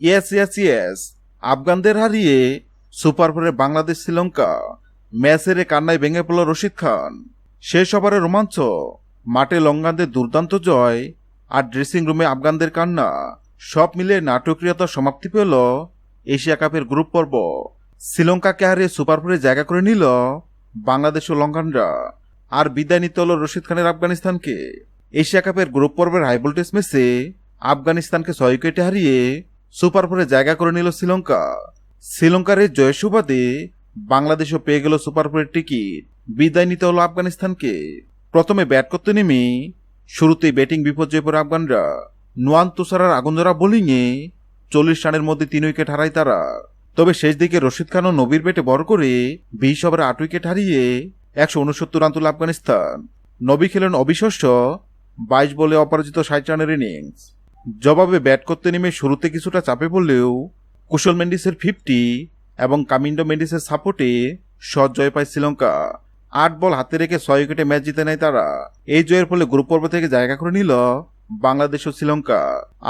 Yes yes yes, আফগানদের হারিয়ে super ফোরে বাংলাদেশ শ্রীলঙ্কা, ম্যাচের কান্নায় ভেঙে পড়ল রশিদ খান। শেষ ওভারে রোমাঞ্চ, মাঠে লঙ্কানদের দুর্দান্ত জয় আর ড্রেসিং রুমে আফগানদের কান্না, সব মিলে নাটকীয়তা সমাপ্তি পেল এশিয়া কাপের গ্রুপ পর্ব। শ্রীলঙ্কাকে হারিয়ে সুপার ফোরে জায়গা করে নিল বাংলাদেশ ও লঙ্কানরা, আর বিদায় নিতে হল রশিদ খানের আফগানিস্তানকে। এশিয়া কাপের গ্রুপ পর্বের হাই ভোল্টেজ ম্যাচে আফগানিস্তানকে 6 উইকেটে হারিয়ে সুপার ফোরে জায়গা করে নিল শ্রীলঙ্কা। শ্রীলঙ্কার এই জয়ের সুবাদে বাংলাদেশও পেয়ে গেল সুপার ফোরের টিকিট। বিদায় নিতে হলো আফগানিস্তানকে। প্রথমে ব্যাট করতে নেমে শুরুতেই ব্যাটিং বিপর্যয়ে পড়ে আফগানরা। নোয়ান তুষারার আগুনজোড়া বোলিংয়ে 40 রানের মধ্যে 3 উইকেট হারায় তারা। তবে শেষ দিকে রশিদ খান ও নবীর ব্যাটে বড় করে 20 ওভারে 8 উইকেট হারিয়ে 169 রান তুলে আফগানিস্তান। নবী খেলেন অবিশ্বাস্য 22 বলে অপরাজিত 60 রানের ইনিংস। জবাবে ব্যাট করতে নেমে শুরুতে কিছুটা চাপে পড়লেও কুশল মেন্ডিসের 50 এবং কামিন্ডো মেন্ডিসের সাপোর্টে সহজ জয় পায় শ্রীলঙ্কা। 8 বল হাতে রেখে 6 উইকেটে ম্যাচ জিতে নেয় তারা। এই জয়ের ফলে গ্রুপ পর্ব থেকে জায়গা করে নিল বাংলাদেশ ও শ্রীলঙ্কা।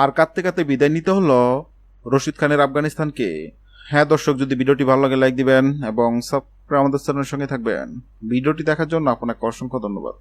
আর কাঁদতে কাঁদতে বিদায় নিতে হলো রশিদ খানের আফগানিস্তানকে। হ্যাঁ দর্শক, যদি ভিডিওটি ভালো লাগে লাইক দিবেন এবং সাবস্ক্রাইব আমাদের চ্যানেলের সঙ্গে থাকবেন। ভিডিওটি দেখার জন্য আপনাকে অসংখ্য ধন্যবাদ।